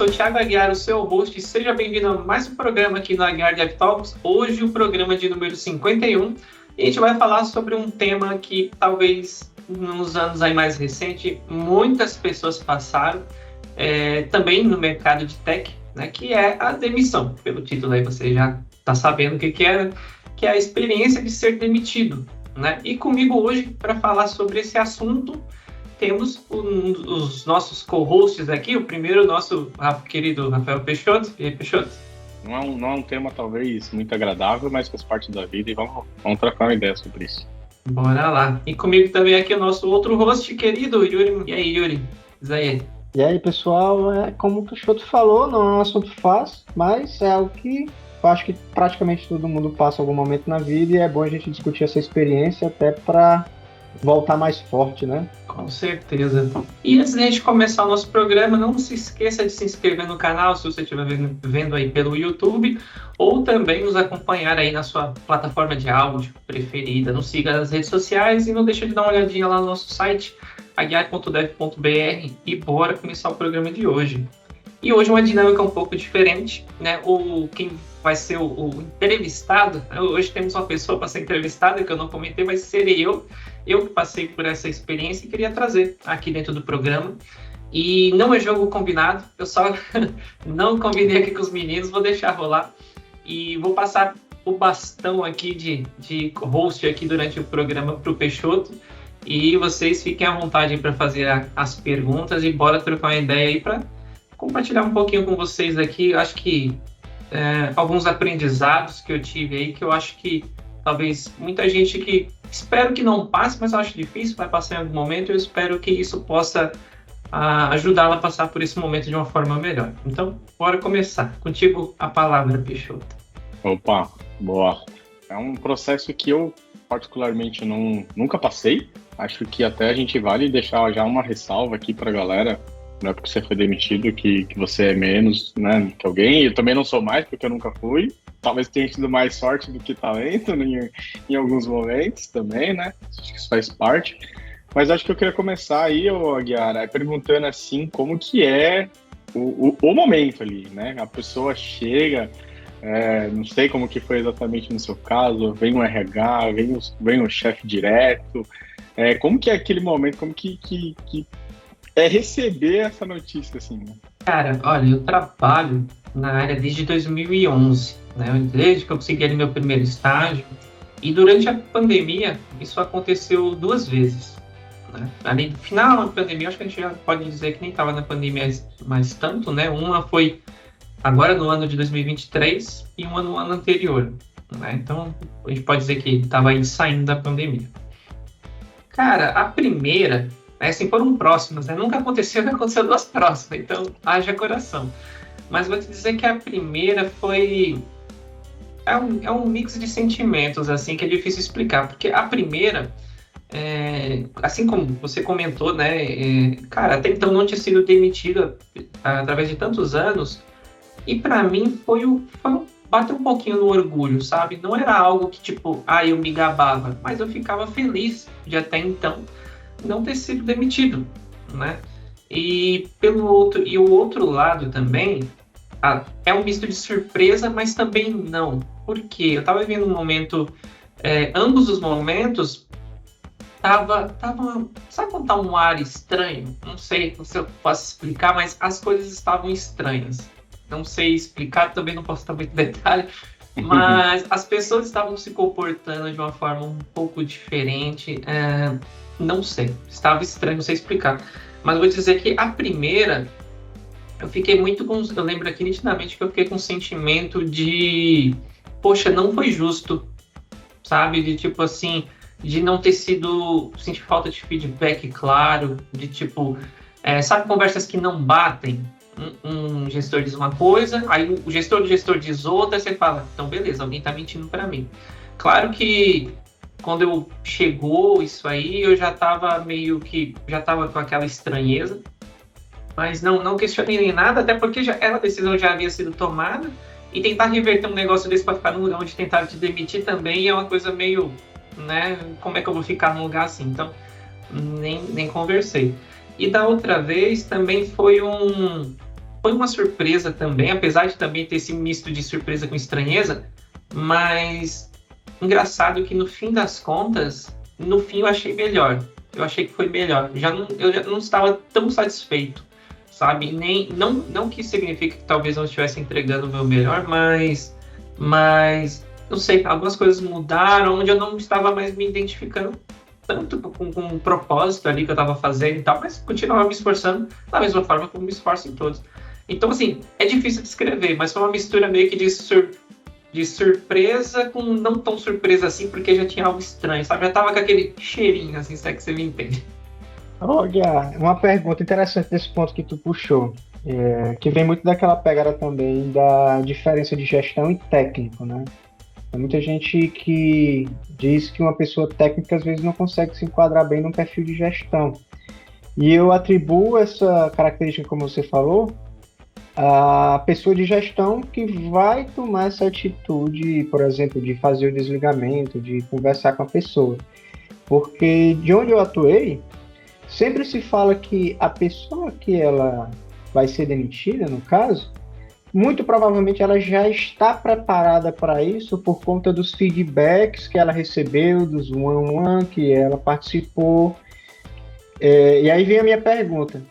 sou o Thiago Aguiar, o seu host, e seja bem-vindo a mais um programa aqui no Aguiar Dev Talks. Hoje o programa de número 51, e a gente vai falar sobre um tema que talvez nos anos aí mais recentes muitas pessoas passaram, também no mercado de tech, né, que é a demissão. Pelo título aí você já está sabendo o que é, né? Que é a experiência de ser demitido, né? E comigo hoje, para falar sobre esse assunto, temos os nossos co-hosts aqui. O primeiro, nosso querido Rafael Peixoto. E aí, Peixoto? Não é um tema talvez muito agradável, mas faz parte da vida e vamos trocar uma ideia sobre isso. Bora lá. E comigo também aqui o nosso outro host querido, Yuri. E aí, Yuri? Diz aí. E aí, pessoal, como o Peixoto falou, não é um assunto fácil, mas é algo que eu acho que praticamente todo mundo passa algum momento na vida e é bom a gente discutir essa experiência até para voltar mais forte, né? Com certeza. E antes de a gente começar o nosso programa, não se esqueça de se inscrever no canal se você estiver vendo aí pelo YouTube, ou também nos acompanhar aí na sua plataforma de áudio preferida. Nos siga nas redes sociais e não deixe de dar uma olhadinha lá no nosso site, aguiar.dev.br, e bora começar o programa de hoje. E hoje uma dinâmica um pouco diferente, né? Quem vai ser o entrevistado, hoje temos uma pessoa para ser entrevistada, que eu não comentei, mas serei eu que passei por essa experiência e queria trazer aqui dentro do programa. E não é jogo combinado, eu só não combinei aqui com os meninos, vou deixar rolar. E vou passar o bastão aqui de host aqui durante o programa para o Peixoto. E vocês fiquem à vontade para fazer as perguntas e bora trocar uma ideia aí para compartilhar um pouquinho com vocês aqui. Eu acho que alguns aprendizados que eu tive aí, que eu acho que talvez muita gente que espero que não passe, mas eu acho difícil, vai passar em algum momento. Eu espero que isso possa ajudá-la a passar por esse momento de uma forma melhor. Então, bora começar. Contigo a palavra, Peixoto. Opa, boa. É um processo que eu particularmente nunca passei. Acho que até a gente vale deixar já uma ressalva aqui para a galera. Não é porque você foi demitido que você é menos, né, que alguém. Eu também não sou mais, porque eu nunca fui. Talvez tenha tido mais sorte do que talento em alguns momentos também, né? Acho que isso faz parte. Mas acho que eu queria começar aí, Aguiar, perguntando assim, como que é o momento ali, né? A pessoa chega, não sei como que foi exatamente no seu caso, vem o RH, vem o chefe direto. Como que é aquele momento, como que é receber essa notícia, assim, né? Cara, olha, eu trabalho na área desde 2011, né? Desde que eu consegui ali meu primeiro estágio. E durante a pandemia, isso aconteceu 2 vezes, né? Ali no final da pandemia, acho que a gente já pode dizer que nem estava na pandemia mais tanto, né? Uma foi agora no ano de 2023 e uma no ano anterior, né? Então, a gente pode dizer que estava aí saindo da pandemia. Cara, a primeira... assim, foram próximas, né? Nunca aconteceu 2 próximas, então haja coração. Mas vou te dizer que a primeira foi... É um mix de sentimentos, assim, que é difícil explicar. Porque a primeira, assim como você comentou, né? Cara, até então não tinha sido demitida através de tantos anos. E para mim bateu um pouquinho no orgulho, sabe? Não era algo que, tipo, eu me gabava. Mas eu ficava feliz de até então não ter sido demitido, né? E o outro lado também é um misto de surpresa, mas também não. Por quê? Eu estava vivendo um momento, ambos os momentos tava, sabe quando tá um ar estranho? Não sei se eu posso explicar, mas as coisas estavam estranhas. Não sei explicar, também não posso dar muito detalhe, mas as pessoas estavam se comportando de uma forma um pouco diferente. Não sei, estava estranho, não sei explicar. Mas vou dizer que a primeira, eu fiquei eu lembro aqui nitidamente que eu fiquei com um sentimento de, poxa, não foi justo, sabe? De tipo assim, de não ter sentir falta de feedback claro, de tipo, sabe, conversas que não batem? Um gestor diz uma coisa, aí o gestor do gestor diz outra, você fala, então beleza, alguém tá mentindo para mim. Claro que quando chegou isso aí, eu já estava com aquela estranheza, mas não questionei nem nada, até porque a decisão já havia sido tomada, e tentar reverter um negócio desse para ficar num lugar onde tentaram te demitir também é uma coisa meio, né, como é que eu vou ficar num lugar assim? Então, nem conversei. E da outra vez também foi foi uma surpresa também, apesar de também ter esse misto de surpresa com estranheza, mas engraçado que no fim das contas, no fim eu achei melhor. Eu achei que foi melhor. Eu já não estava tão satisfeito, sabe? Não que signifique que talvez não estivesse entregando o meu melhor, mas não sei, algumas coisas mudaram, onde eu não estava mais me identificando tanto com o propósito ali que eu estava fazendo e tal, mas continuava me esforçando da mesma forma como me esforço em todos. Então, assim, é difícil de descrever, mas foi uma mistura meio que de surpresa com não tão surpresa assim, porque já tinha algo estranho, sabe? Já tava com aquele cheirinho, assim, se é que você me entende. Olha, uma pergunta interessante desse ponto que tu puxou, que vem muito daquela pegada também da diferença de gestão e técnico, né? Tem muita gente que diz que uma pessoa técnica às vezes não consegue se enquadrar bem num perfil de gestão. E eu atribuo essa característica, como você falou, a pessoa de gestão que vai tomar essa atitude, por exemplo, de fazer o desligamento, de conversar com a pessoa. Porque de onde eu atuei, sempre se fala que a pessoa que ela vai ser demitida, no caso, muito provavelmente ela já está preparada para isso por conta dos feedbacks que ela recebeu, dos one-on-one que ela participou. E aí vem a minha pergunta.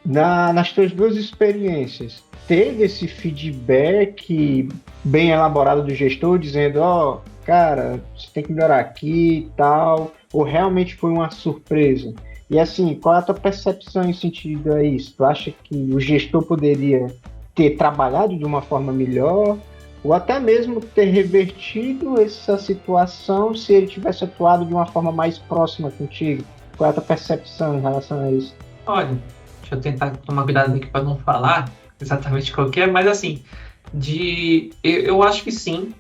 Nas tuas duas experiências, teve esse feedback bem elaborado do gestor, dizendo, cara, você tem que melhorar aqui e tal, ou realmente foi uma surpresa? E assim, qual é a tua percepção em sentido a isso? Tu acha que o gestor poderia ter trabalhado de uma forma melhor, ou até mesmo ter revertido essa situação se ele tivesse atuado de uma forma mais próxima contigo? Qual é a tua percepção em relação a isso? Olha, deixa eu tentar tomar cuidado aqui para não falar exatamente qual que é, mas assim, eu acho que sim.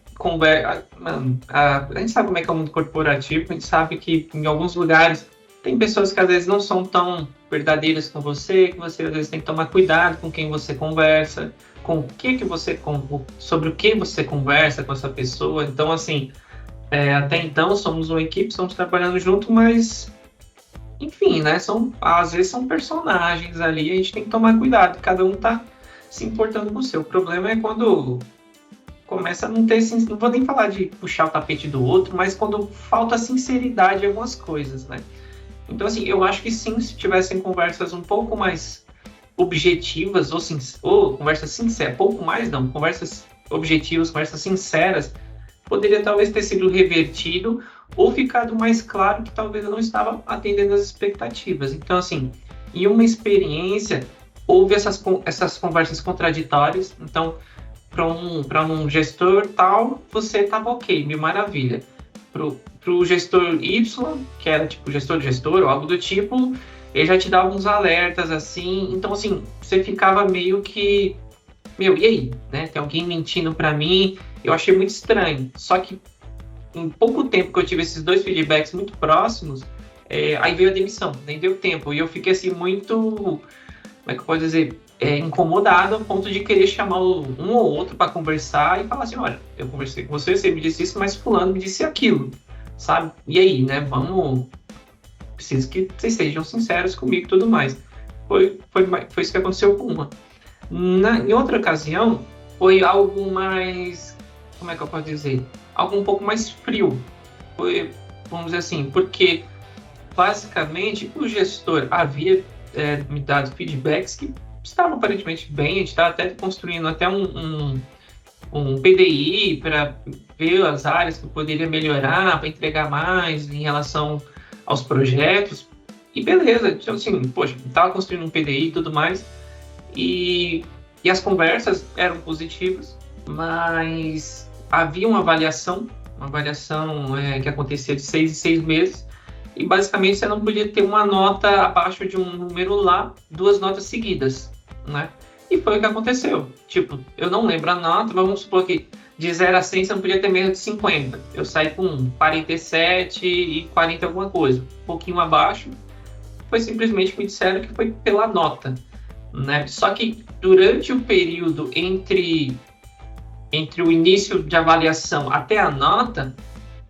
A gente sabe como é que é o mundo corporativo, a gente sabe que em alguns lugares tem pessoas que às vezes não são tão verdadeiras com você, que você às vezes tem que tomar cuidado com quem você conversa, sobre o que você conversa com essa pessoa. Então, assim, até então somos uma equipe, estamos trabalhando junto, mas enfim, né? Às vezes são personagens ali, a gente tem que tomar cuidado, cada um tá se importando com o seu. O problema é quando começa a não ter, não vou nem falar de puxar o tapete do outro, mas quando falta sinceridade em algumas coisas, né? Então, assim, eu acho que sim, se tivessem conversas um pouco mais objetivas, ou conversas sinceras, pouco mais não, conversas objetivas, conversas sinceras, poderia talvez ter sido revertido ou ficado mais claro que talvez eu não estava atendendo as expectativas. Então, assim, em uma experiência, houve essas conversas contraditórias. Então, para um gestor tal, você estava ok, mil maravilha. Para o gestor Y, que era tipo gestor de gestor ou algo do tipo, ele já te dava uns alertas assim. Então, assim, você ficava meio que, e aí, né? Tem alguém mentindo para mim? Eu achei muito estranho. Só que em pouco tempo que eu tive esses dois feedbacks muito próximos, aí veio a demissão, nem deu tempo. E eu fiquei assim muito, como é que eu posso dizer, incomodado ao ponto de querer chamar um ou outro para conversar e falar assim, olha, eu conversei com você me disse isso, mas fulano me disse aquilo, sabe? E aí, né, preciso que vocês sejam sinceros comigo e tudo mais. Foi isso que aconteceu com uma. Em outra ocasião, foi algo mais, como é que eu posso dizer? Algo um pouco mais frio. Foi, vamos dizer assim, porque basicamente o gestor havia me dado feedbacks que estavam aparentemente bem, a gente estava até construindo até um PDI para ver as áreas que eu poderia melhorar, para entregar mais em relação aos projetos, e beleza, então assim, poxa, estava construindo um PDI e tudo mais, e as conversas eram positivas, mas havia uma avaliação que acontecia de 6 em 6 meses, e basicamente você não podia ter uma nota abaixo de um número lá, 2 notas seguidas, né? E foi o que aconteceu. Tipo, eu não lembro a nota, vamos supor que de 0 a 100 você não podia ter menos de 50. Eu saí com 47 e 40 alguma coisa, um pouquinho abaixo. Foi simplesmente me disseram que foi pela nota, né? Só que durante o período entre o início de avaliação até a nota,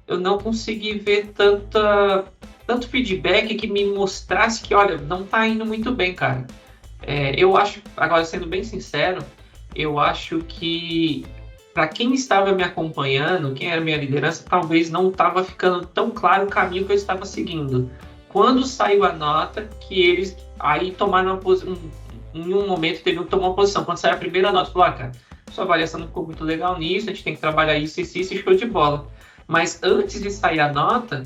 eu não consegui ver tanto feedback que me mostrasse que, olha, não tá indo muito bem, cara. Eu acho, agora sendo bem sincero, eu acho que para quem estava me acompanhando, quem era minha liderança, talvez não estava ficando tão claro o caminho que eu estava seguindo. Quando saiu a nota, que eles aí tomaram uma posição, em um momento teve que tomar uma posição. Quando saiu a primeira nota, falou, cara, sua avaliação não ficou muito legal nisso, a gente tem que trabalhar isso, show de bola. Mas antes de sair a nota,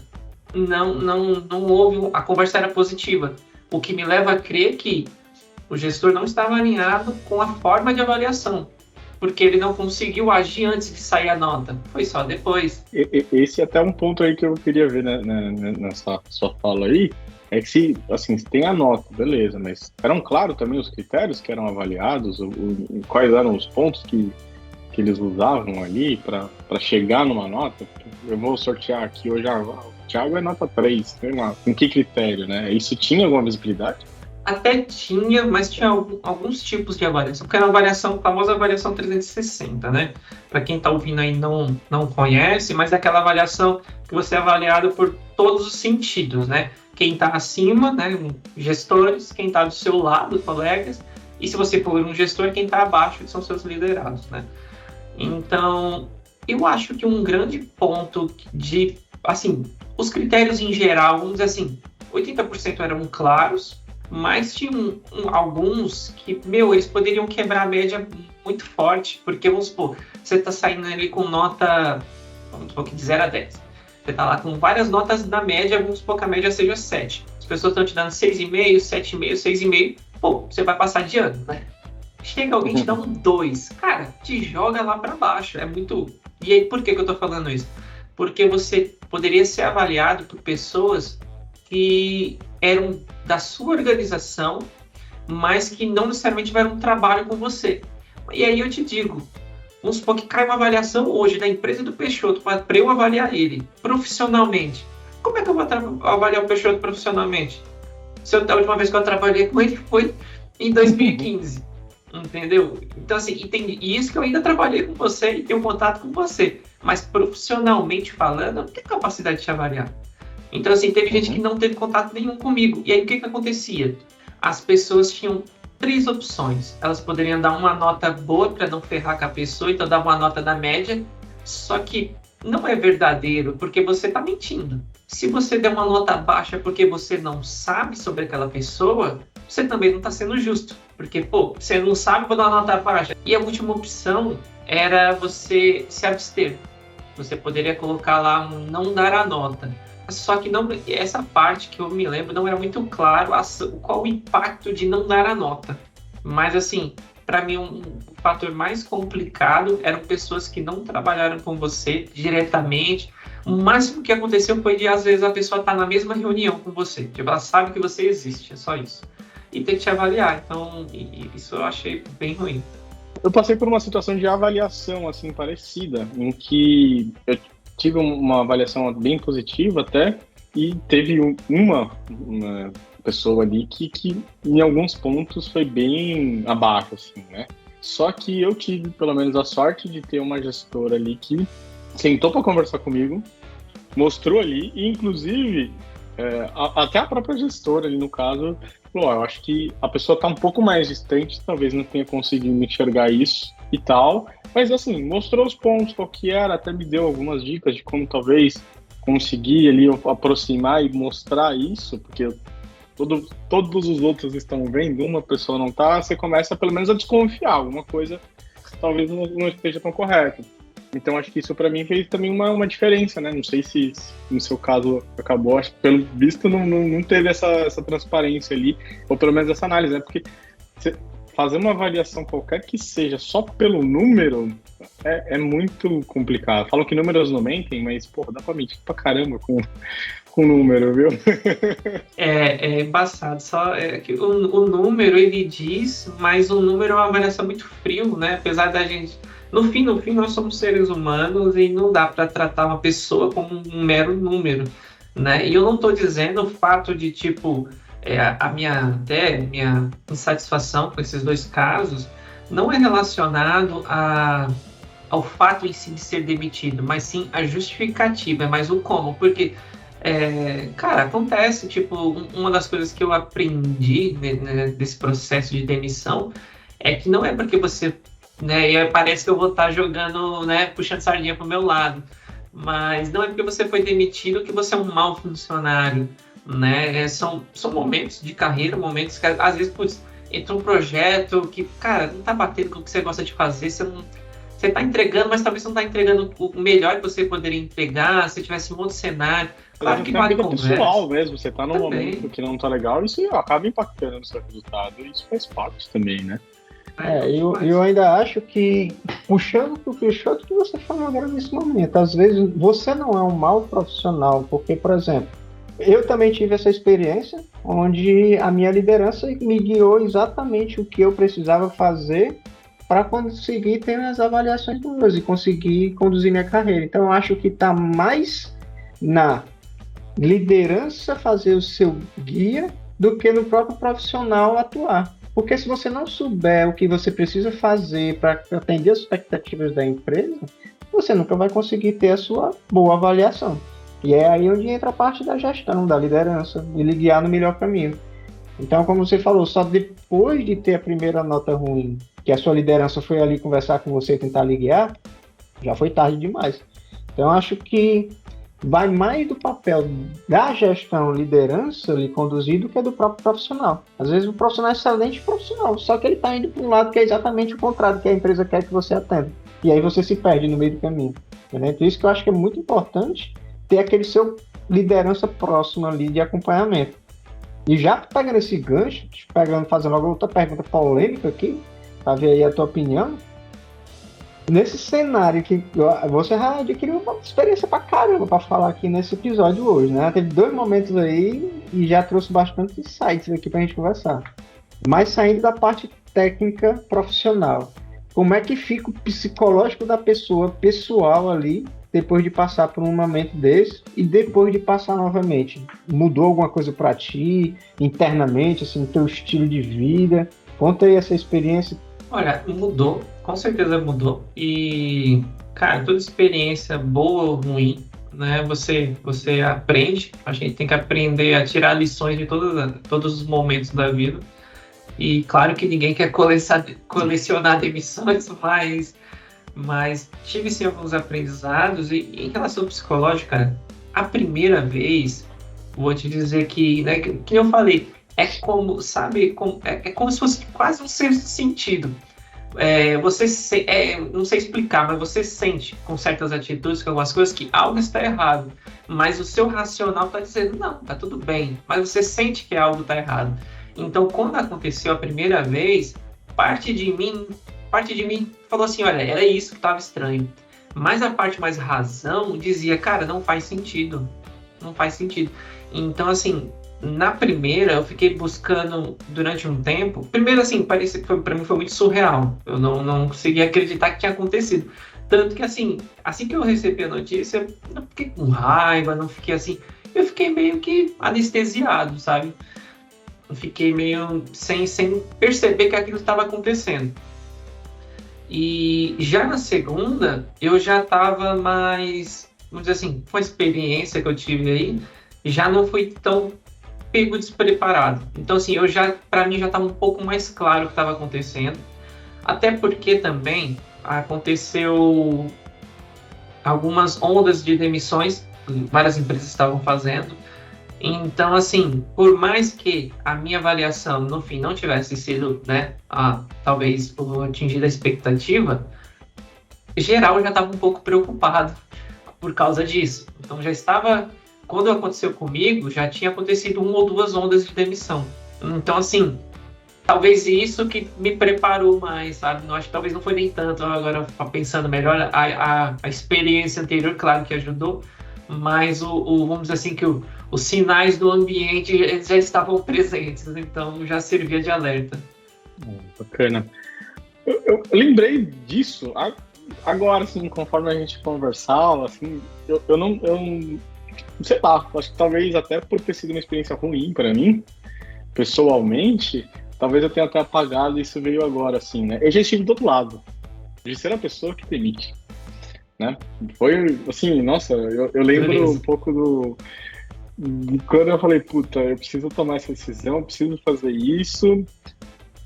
não houve, a conversa era positiva. O que me leva a crer que o gestor não estava alinhado com a forma de avaliação, porque ele não conseguiu agir antes de sair a nota, foi só depois. Esse é até um ponto aí que eu queria ver nessa sua fala aí, é que se tem a nota, beleza, mas eram claros também os critérios que eram avaliados, quais eram os pontos que eles usavam ali para chegar numa nota? Eu vou sortear aqui hoje, o Thiago é nota 3, sei lá, com que critério, né? Isso tinha alguma visibilidade? Até tinha, mas tinha alguns tipos de avaliação, porque era a famosa avaliação 360, né? Para quem está ouvindo aí não conhece, mas é aquela avaliação que você é avaliado por todos os sentidos, né? Quem está acima, né? Gestores, quem está do seu lado, colegas, e se você for um gestor, quem está abaixo, que são seus liderados, né? Então, eu acho que um grande ponto de, os critérios em geral, vamos dizer assim, 80% eram claros, mas tinha alguns que, eles poderiam quebrar a média muito forte, porque, vamos supor, você está saindo ali com nota, vamos supor que de 0 a 10. Você está lá com várias notas na média, vamos supor que a média seja 7. As pessoas estão te dando 6,5, 7,5, 6,5, você vai passar de ano, né? Chega alguém te dá um 2, cara, te joga lá para baixo, é muito... E aí, por que eu estou falando isso? Porque você poderia ser avaliado por pessoas que eram da sua organização, mas que não necessariamente tiveram um trabalho com você. E aí eu te digo, vamos supor que cai uma avaliação hoje da empresa do Peixoto para eu avaliar ele profissionalmente. Como é que eu vou avaliar o Peixoto profissionalmente? A última vez que eu trabalhei com ele foi em 2015. Entendeu? Então, e isso que eu ainda trabalhei com você e tenho contato com você. Mas profissionalmente falando, eu não tenho capacidade de te avaliar. Então, teve gente que não teve contato nenhum comigo. E aí, o que acontecia? As pessoas tinham 3 opções. Elas poderiam dar uma nota boa para não ferrar com a pessoa, então dar uma nota da média. Só que não é verdadeiro, porque você está mentindo. Se você der uma nota baixa porque você não sabe sobre aquela pessoa, você também não está sendo justo. Porque, você não sabe, vou dar uma nota baixa. E a última opção era você se abster. Você poderia colocar lá não dar a nota. Só que essa parte que eu me lembro não era muito claro qual o impacto de não dar a nota. Mas, para mim, um fator mais complicado eram pessoas que não trabalharam com você diretamente. O máximo que aconteceu foi de, às vezes, a pessoa estar na mesma reunião com você. Tipo, ela sabe que você existe, é só isso. E tem que te avaliar. Então, isso eu achei bem ruim. Eu passei por uma situação de avaliação, parecida, em que eu tive uma avaliação bem positiva até, e teve uma pessoa ali que em alguns pontos foi bem abaixo, né? Só que eu tive, pelo menos, a sorte de ter uma gestora ali que sentou para conversar comigo, mostrou ali, e inclusive, até a própria gestora ali, no caso, falou, eu acho que a pessoa está um pouco mais distante, talvez não tenha conseguido enxergar isso e tal, mas mostrou os pontos, qual que era, até me deu algumas dicas de como talvez conseguir ali aproximar e mostrar isso, porque todos os outros estão vendo, uma pessoa não está, você começa pelo menos a desconfiar, alguma coisa talvez não esteja tão correta. Então acho que isso para mim fez também uma diferença, né? Não sei se no seu caso acabou, acho que pelo visto não teve essa transparência ali, ou pelo menos essa análise, né? Porque fazer uma avaliação qualquer que seja só pelo número é muito complicado. Falam que números não mentem, mas, dá pra mentir pra caramba com número, viu? É embaçado. Só que o número, ele diz, mas o número é uma avaliação muito frio, né? Apesar da gente... No fim, nós somos seres humanos e não dá para tratar uma pessoa como um mero número, né? E eu não estou dizendo o fato de, a minha insatisfação com esses 2 casos não é relacionado ao fato em si de ser demitido, mas sim a justificativa, mas o como, porque Cara, acontece, tipo, uma das coisas que eu aprendi, né, desse processo de demissão é que não é porque você, né, e parece que eu vou estar jogando, né, puxando sardinha pro meu lado, mas não é porque você foi demitido que você é um mau funcionário, né, são momentos de carreira, momentos que às vezes, putz, entra um projeto que, cara, não tá batendo com o que você gosta de fazer, você tá entregando, mas talvez você não tá entregando o melhor que você poderia entregar, se tivesse um outro cenário. Claro que Tem a vale vida conversa. pessoal mesmo, você tá num Também. momento que não tá legal, isso acaba impactando no seu resultado, e isso faz parte também, né? Eu ainda acho que, puxando pro Peixoto que você falou agora nesse momento, às vezes você não é um mau profissional, porque, por exemplo, eu também tive essa experiência onde a minha liderança me guiou exatamente o que eu precisava fazer para conseguir ter as avaliações boas e conseguir conduzir minha carreira. Então, eu acho que está mais na liderança fazer o seu guia do que no próprio profissional atuar. Porque se você não souber o que você precisa fazer para atender as expectativas da empresa, você nunca vai conseguir ter a sua boa avaliação. E é aí onde entra a parte da gestão, da liderança, de lhe guiar no melhor caminho. Então, como você falou, só depois de ter a primeira nota ruim, que a sua liderança foi ali conversar com você e tentar lhe guiar, já foi tarde demais. Então, acho que vai mais do papel da gestão, liderança, lhe conduzir, do que do próprio profissional. Às vezes o profissional é excelente profissional, só que ele está indo para um lado que é exatamente o contrário que a empresa quer que você atenda. E aí você se perde no meio do caminho. Entendeu? Por isso que eu acho que é muito importante ter aquele seu liderança próxima ali de acompanhamento. E já pegando esse gancho, fazendo logo outra pergunta polêmica aqui, para ver aí a tua opinião, nesse cenário que você já adquiriu uma experiência pra caramba para falar aqui nesse episódio hoje, né? Teve 2 momentos aí e já trouxe bastante insights aqui pra gente conversar. Mas saindo da parte técnica profissional, como é que fica o psicológico da pessoa, pessoal ali, depois de passar por um momento desse e depois de passar novamente? Mudou alguma coisa para ti, internamente, assim, teu estilo de vida? Conta aí essa experiência. Olha, mudou, com certeza mudou. E, cara, toda experiência boa ou ruim, né? Você aprende. A gente tem que aprender a tirar lições de todos os momentos da vida. E claro que ninguém quer colecionar demissões, mas tive sim alguns aprendizados. E em relação ao psicológico, cara, a primeira vez, vou te dizer que, né, que eu falei, é como, sabe, é como se fosse quase um sexto sentido. Não sei explicar, mas você sente com certas atitudes, com algumas coisas, que algo está errado. Mas o seu racional está dizendo, não, tá tudo bem. Mas você sente que algo está errado. Então, quando aconteceu a primeira vez, parte de mim falou assim, olha, era isso que estava estranho. Mas a parte mais razão dizia, cara, não faz sentido. Não faz sentido. Então, assim, na primeira, eu fiquei buscando durante um tempo. Primeiro, assim, parecia que para mim foi muito surreal. Eu não conseguia acreditar que tinha acontecido. Tanto que, assim que eu recebi a notícia, eu não fiquei com raiva, não fiquei assim. Eu fiquei meio que anestesiado, sabe? Eu fiquei meio sem perceber que aquilo estava acontecendo. E já na segunda, eu já estava mais, vamos dizer assim, com a experiência que eu tive aí, já não fui tão pego despreparado. Então, assim, para mim já estava um pouco mais claro o que estava acontecendo. Até porque também aconteceu algumas ondas de demissões, várias empresas estavam fazendo. Então, assim, por mais que a minha avaliação no fim não tivesse sido, né, talvez atingida a expectativa, geral já estava um pouco preocupado por causa disso. Então já estava, quando aconteceu comigo, já tinha acontecido 1 ou 2 ondas de demissão. Então, assim, talvez isso que me preparou mais, sabe? Não, acho que talvez não foi nem tanto, agora pensando melhor, a experiência anterior, claro que ajudou, mas vamos dizer assim, que os sinais do ambiente eles já estavam presentes, então já servia de alerta. Bacana. Eu lembrei disso agora, assim, conforme a gente conversava, assim, eu não sei lá, acho que talvez até por ter sido uma experiência ruim para mim, pessoalmente, talvez eu tenha até apagado, isso veio agora, assim, né? Eu já estive do outro lado, de ser a pessoa que demite, né? Foi, assim, nossa, eu lembro um pouco quando eu falei, puta, eu preciso tomar essa decisão, eu preciso fazer isso.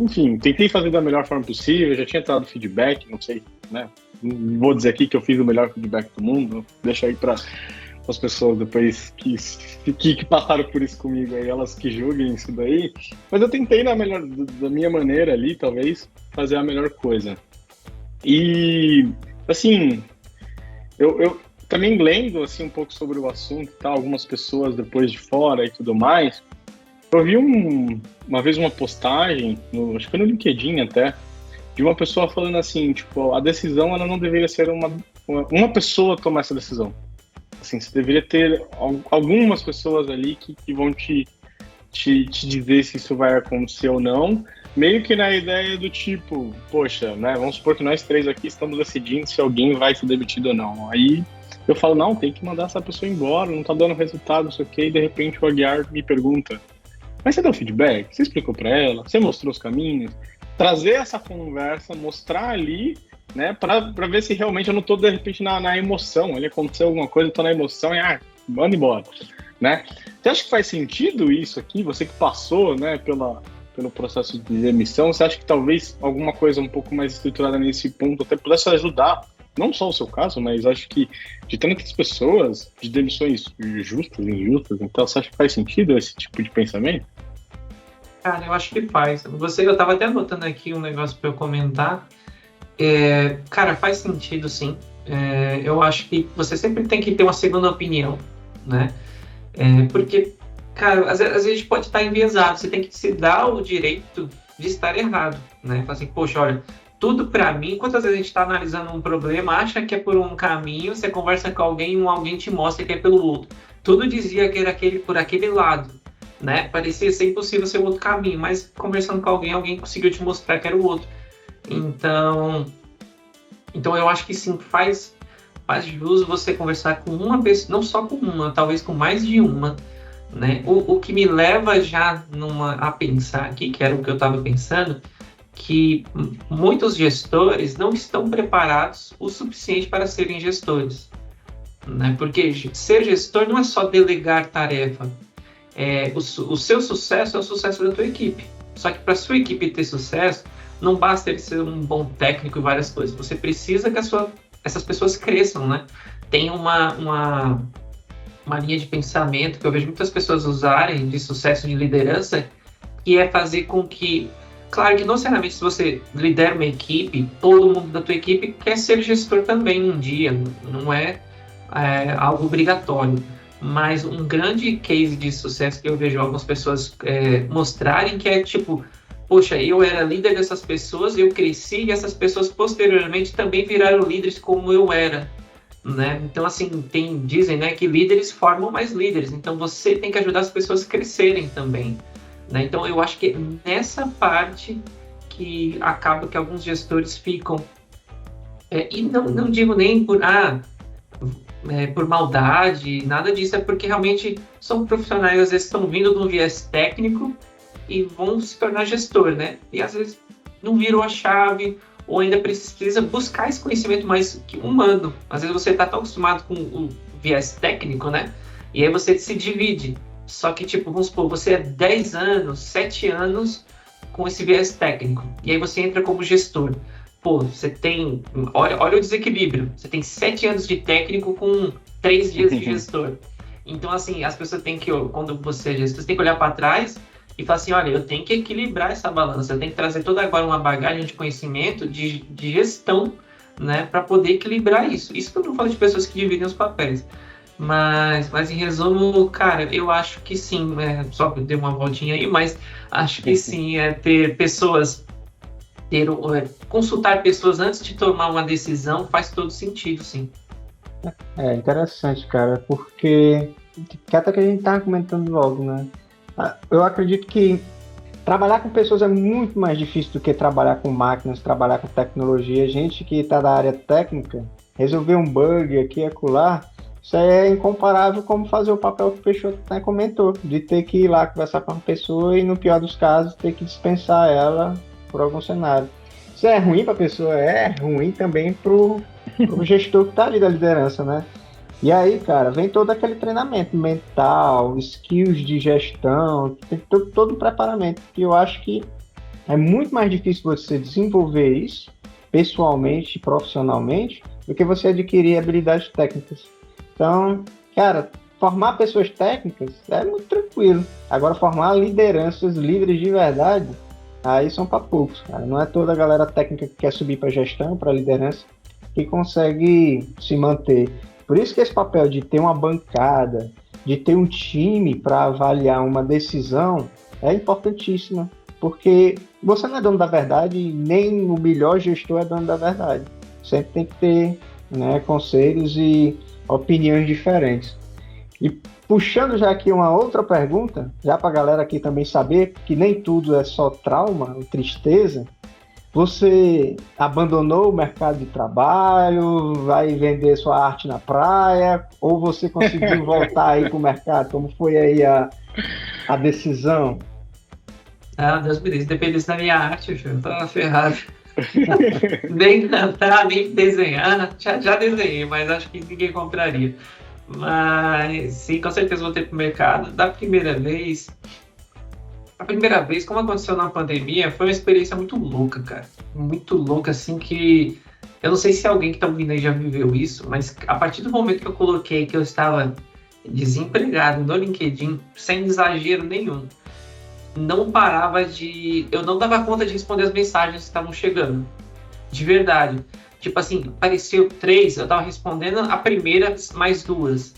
Enfim, tentei fazer da melhor forma possível, já tinha dado feedback, não sei, né? Não vou dizer aqui que eu fiz o melhor feedback do mundo, deixa aí para as pessoas depois que passaram por isso comigo aí, elas que julguem isso daí. Mas eu tentei da minha maneira ali, talvez, fazer a melhor coisa. E, assim, eu também lendo assim, um pouco sobre o assunto, tá? Algumas pessoas depois de fora e tudo mais, eu vi uma vez uma postagem, acho que foi no LinkedIn até, de uma pessoa falando assim, tipo, a decisão ela não deveria ser uma pessoa tomar essa decisão. Assim, você deveria ter algumas pessoas ali que vão te dizer se isso vai acontecer ou não, meio que na ideia do tipo, poxa, né, vamos supor que nós três aqui estamos decidindo se alguém vai ser demitido ou não. Aí eu falo, não, tem que mandar essa pessoa embora, não tá dando resultado, não sei o quê, e de repente o Aguiar me pergunta, mas você deu feedback? Você explicou para ela? Você mostrou os caminhos? Trazer essa conversa, mostrar ali, né, para ver se realmente eu não tô de repente na emoção, ali aconteceu alguma coisa, eu tô na emoção e manda embora, né? Você acha que faz sentido isso aqui? Você que passou, né, pelo processo de demissão, você acha que talvez alguma coisa um pouco mais estruturada nesse ponto até pudesse ajudar, não só o seu caso, mas acho que de tantas pessoas, de demissões justas e injustas, então você acha que faz sentido esse tipo de pensamento? Cara, eu acho que faz. Eu tava até anotando aqui um negócio para eu comentar. Cara, faz sentido, sim. Eu acho que você sempre tem que ter uma segunda opinião, né? Porque, cara, às vezes a gente pode estar enviesado. Você tem que se dar o direito de estar errado, né? Falar assim, poxa, olha, tudo para mim, quantas vezes a gente está analisando um problema, acha que é por um caminho, você conversa com alguém e alguém te mostra que é pelo outro. Tudo dizia que era por aquele lado, né? Parecia ser impossível ser o outro caminho, mas conversando com alguém conseguiu te mostrar que era o outro. Então eu acho que sim, faz jus você conversar com uma pessoa, não só com uma, talvez com mais de uma, né? O que me leva já a pensar aqui, que era o que eu estava pensando, que muitos gestores não estão preparados o suficiente para serem gestores, né? Porque ser gestor não é só delegar tarefa. O seu sucesso é o sucesso da tua equipe. Só que para a sua equipe ter sucesso, não basta ele ser um bom técnico e várias coisas. Você precisa que essas pessoas cresçam, né? Tem uma linha de pensamento que eu vejo muitas pessoas usarem de sucesso de liderança, que é fazer com que... Claro que não necessariamente se você lidera uma equipe, todo mundo da tua equipe quer ser gestor também um dia, não é algo obrigatório. Mas um grande case de sucesso que eu vejo algumas pessoas mostrarem que é tipo, poxa, eu era líder dessas pessoas, eu cresci e essas pessoas posteriormente também viraram líderes como eu era, né? Então assim, dizem, né, que líderes formam mais líderes, então você tem que ajudar as pessoas a crescerem também, né? Então eu acho que nessa parte que acaba que alguns gestores ficam, e não digo nem por maldade, nada disso, é porque realmente são profissionais, às vezes estão vindo de um viés técnico e vão se tornar gestor, né? E às vezes não viram a chave, ou ainda precisa buscar esse conhecimento mais humano. Às vezes você está tão acostumado com o viés técnico, né? E aí você se divide. Só que, tipo, vamos supor, você é 10 anos, 7 anos com esse viés técnico. E aí você entra como gestor. Pô, você tem... Olha o desequilíbrio. Você tem 7 anos de técnico com 3 dias de gestor. Então, assim, as pessoas têm que... Quando você é gestor, você tem que olhar para trás e falar assim, olha, eu tenho que equilibrar essa balança. Eu tenho que trazer toda agora uma bagagem de conhecimento, de gestão, né? Para poder equilibrar isso. Isso que eu não falo de pessoas que dividem os papéis. Mas em resumo, cara, eu acho que sim, só que eu dei uma voltinha aí, mas acho que sim, ter pessoas, consultar pessoas antes de tomar uma decisão faz todo sentido, sim. É interessante, cara, porque até que a gente tava comentando logo, né? Eu acredito que trabalhar com pessoas é muito mais difícil do que trabalhar com máquinas, trabalhar com tecnologia. Gente que está da área técnica, resolver um bug aqui e acolá, isso é incomparável como fazer o papel que o Peixoto comentou, de ter que ir lá conversar com uma pessoa e, no pior dos casos, ter que dispensar ela por algum cenário. Isso é ruim para a pessoa, é ruim também para o gestor que está ali da liderança, né? E aí, cara, vem todo aquele treinamento mental, skills de gestão, tem todo o preparamento, que eu acho que é muito mais difícil você desenvolver isso pessoalmente, profissionalmente, do que você adquirir habilidades técnicas. Então, cara, formar pessoas técnicas é muito tranquilo. Agora, formar lideranças, líderes de verdade, aí são para poucos, cara. Não é toda a galera técnica que quer subir para gestão, para liderança, que consegue se manter. Por isso que esse papel de ter uma bancada, de ter um time para avaliar uma decisão é importantíssimo, porque você não é dono da verdade, nem o melhor gestor é dono da verdade. Sempre tem que ter, né, conselhos e opiniões diferentes. E puxando já aqui uma outra pergunta, já para a galera aqui também saber que nem tudo é só trauma ou tristeza, você abandonou o mercado de trabalho, vai vender sua arte na praia, ou você conseguiu voltar aí para o mercado? Como foi aí a decisão? Ah, Deus me livre, se dependesse da minha arte, eu tava ferrado. Nem cantar, nem desenhar, já desenhei, mas acho que ninguém compraria. Mas sim, com certeza voltei pro mercado. A primeira vez, como aconteceu na pandemia, foi uma experiência muito louca, cara. Muito louca, assim, que eu não sei se alguém que tá ouvindo aí já viveu isso, mas a partir do momento que eu coloquei que eu estava desempregado no LinkedIn, sem exagero nenhum, não parava eu não dava conta de responder as mensagens que estavam chegando. De verdade. Tipo assim, apareceu 3, eu tava respondendo a primeira mais 2.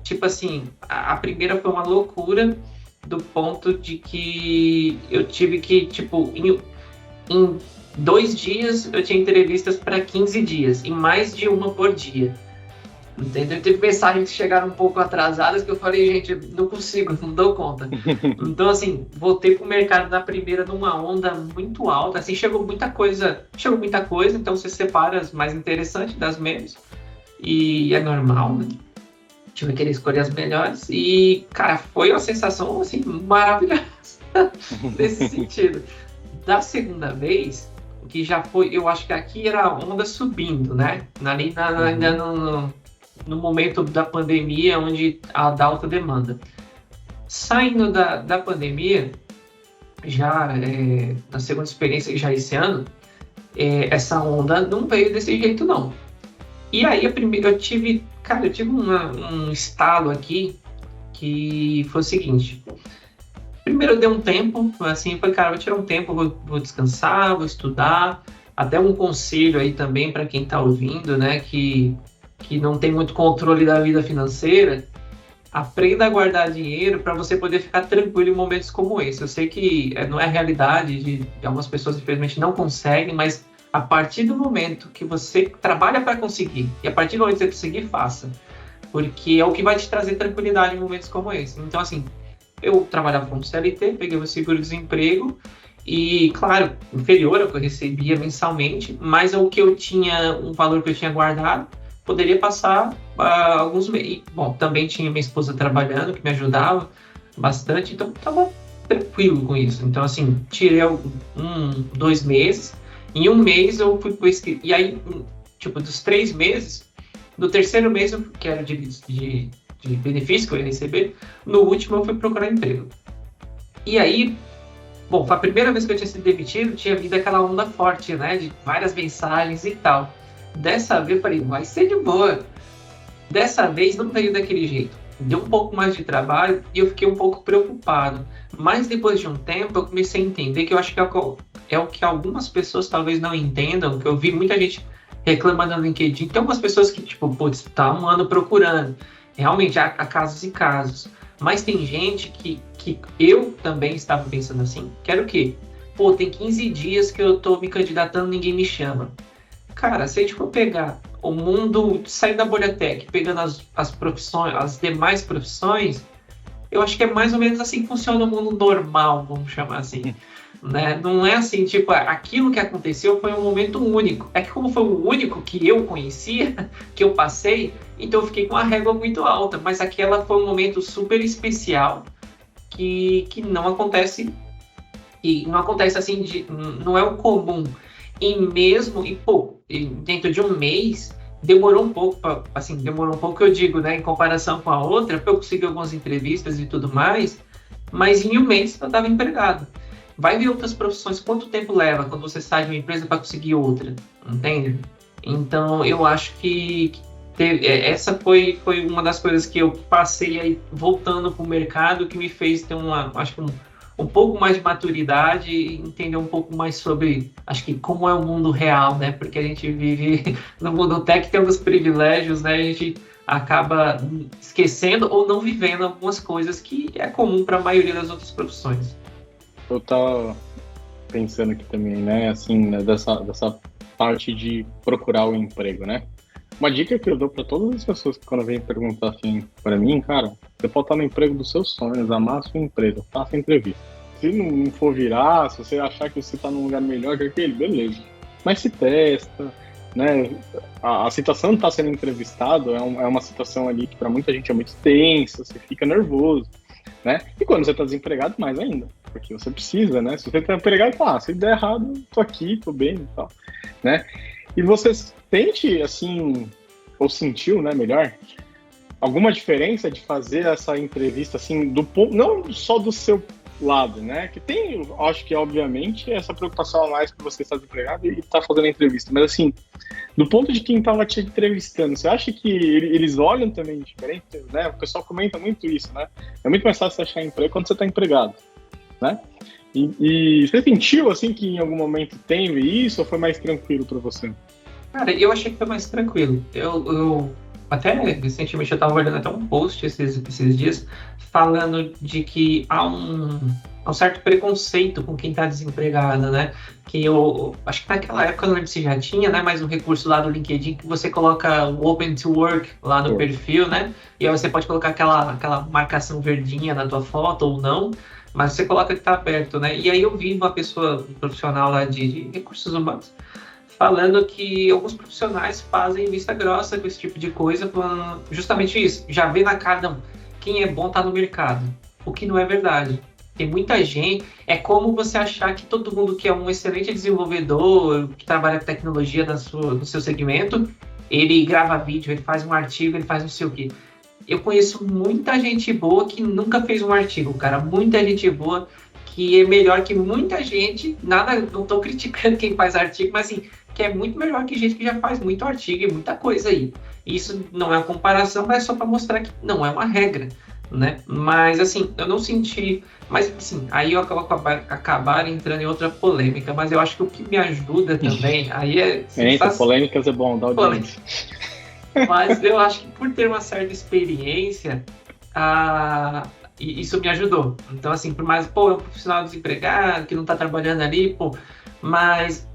Tipo assim, a primeira foi uma loucura do ponto de que eu tive que, tipo, em 2 dias eu tinha entrevistas para 15 dias, e mais de uma por dia. Entendeu? Teve mensagens que chegaram um pouco atrasadas que eu falei, gente, não consigo, não dou conta. Então, assim, voltei pro mercado na primeira numa onda muito alta. Assim, chegou muita coisa, então você separa as mais interessantes das menos. E é normal, né? Tive que querer escolher as melhores. E, cara, foi uma sensação, assim, maravilhosa nesse sentido. Da segunda vez, que já foi, eu acho que aqui era a onda subindo, né? Ainda no momento da pandemia, onde da alta demanda. Saindo da pandemia, já na segunda experiência, já esse ano, essa onda não veio desse jeito, não. E aí, eu tive um estalo aqui, que foi o seguinte. Primeiro eu dei um tempo, assim, falei, cara, vou tirar um tempo, vou descansar, vou estudar. Até um conselho aí também para quem está ouvindo, né, que não tem muito controle da vida financeira, aprenda a guardar dinheiro para você poder ficar tranquilo em momentos como esse. Eu sei que não é a realidade de algumas pessoas, infelizmente, não conseguem, mas a partir do momento que você trabalha para conseguir, e a partir do momento que você conseguir, faça. Porque é o que vai te trazer tranquilidade em momentos como esse. Então, assim, eu trabalhava como CLT, peguei o seguro-desemprego, e, claro, inferior ao que eu recebia mensalmente, mas o que eu tinha, um valor que eu tinha guardado, poderia passar alguns meses. Bom, também tinha minha esposa trabalhando, que me ajudava bastante, então estava tranquilo com isso. Então, assim, tirei 2 meses, em 1 mês eu fui pro escritório. E aí, tipo, dos 3 meses, no terceiro mês, que era de benefício que eu ia receber, no último eu fui procurar emprego. E aí, bom, foi a primeira vez que eu tinha sido demitido, tinha vindo aquela onda forte, né, de várias mensagens e tal. Dessa vez eu falei, vai ser de boa. Dessa vez não veio daquele jeito. Deu um pouco mais de trabalho e eu fiquei um pouco preocupado. Mas depois de um tempo eu comecei a entender que eu acho que é o que algumas pessoas talvez não entendam, que eu vi muita gente reclamando no LinkedIn. Tem algumas pessoas que, tipo, putz, tá 1 ano procurando. Realmente há casos e casos. Mas tem gente que eu também estava pensando assim, que era o quê? Pô, tem 15 dias que eu tô me candidatando, ninguém me chama. Cara, se a gente for pegar o mundo, sair da bolha tech, pegando as profissões, as demais profissões, eu acho que é mais ou menos assim que funciona o mundo normal, vamos chamar assim. Né? Não é assim, tipo, aquilo que aconteceu foi um momento único. É que como foi o único que eu conhecia, que eu passei, então eu fiquei com a régua muito alta. Mas aquela foi um momento super especial que não acontece, assim, não é o comum. E dentro de 1 mês, demorou um pouco, demorou um pouco, eu digo, né, em comparação com a outra, para eu conseguir algumas entrevistas e tudo mais, mas em um mês eu estava empregado. Vai ver outras profissões, quanto tempo leva quando você sai de uma empresa para conseguir outra, entende? Então, eu acho que essa foi uma das coisas que eu passei aí voltando para o mercado, que me fez ter um pouco mais de maturidade e entender um pouco mais sobre, acho que, como é o mundo real, né? Porque a gente vive no mundo tech, tem alguns privilégios, né? A gente acaba esquecendo ou não vivendo algumas coisas que é comum para a maioria das outras profissões. Eu tava pensando aqui também, né? Assim, né, dessa parte de procurar o emprego, né? Uma dica que eu dou para todas as pessoas que quando vêm perguntar assim para mim, cara, você pode estar no emprego dos seus sonhos, amar a sua empresa, faça a entrevista. Se não for virar, se você achar que você está num lugar melhor que aquele, beleza. Mas se testa, né? A situação de estar sendo entrevistado é uma situação ali que para muita gente é muito tensa, você fica nervoso, né? E quando você está desempregado, mais ainda, porque você precisa, né? Se você está empregado, se der errado, tô aqui, tô bem e tal, né? E você sente, assim, ou sentiu, né, melhor, alguma diferença de fazer essa entrevista, assim, não só do seu lado, né, que tem, acho que, obviamente, essa preocupação a mais que você está desempregado e está fazendo a entrevista, mas, assim, do ponto de quem estava te entrevistando, você acha que eles olham também diferente, né, o pessoal comenta muito isso, né, é muito mais fácil achar emprego quando você está empregado, né, e você sentiu, assim, que em algum momento teve isso ou foi mais tranquilo para você? Cara, eu achei que foi mais tranquilo. Eu até recentemente eu estava olhando até um post esses dias falando de que há um certo preconceito com quem está desempregado, né? Que eu acho que naquela época, não lembro se já tinha, né? Mas um recurso lá do LinkedIn que você coloca o Open to Work lá no perfil, né? E aí você pode colocar aquela marcação verdinha na tua foto ou não, mas você coloca que está aberto, né? E aí eu vi uma pessoa, um profissional lá de recursos humanos, falando que alguns profissionais fazem vista grossa com esse tipo de coisa, justamente isso, já vê na cara, não, quem é bom tá no mercado, o que não é verdade. Tem muita gente, é como você achar que todo mundo que é um excelente desenvolvedor, que trabalha com tecnologia no seu segmento, ele grava vídeo, ele faz um artigo, ele faz não sei o quê. Eu conheço muita gente boa que nunca fez um artigo, cara, muita gente boa que é melhor que muita gente, não tô criticando quem faz artigo, mas assim, que é muito melhor que gente que já faz muito artigo e muita coisa aí. Isso não é uma comparação, mas é só para mostrar que não é uma regra, né? Mas assim, eu não senti... Mas assim, aí eu acabar entrando em outra polêmica, mas eu acho que o que me ajuda também, aí é... polêmicas é bom, dá audiência. Mas eu acho que por ter uma certa experiência, isso me ajudou. Então assim, por mais, é um profissional desempregado, que não tá trabalhando ali, mas...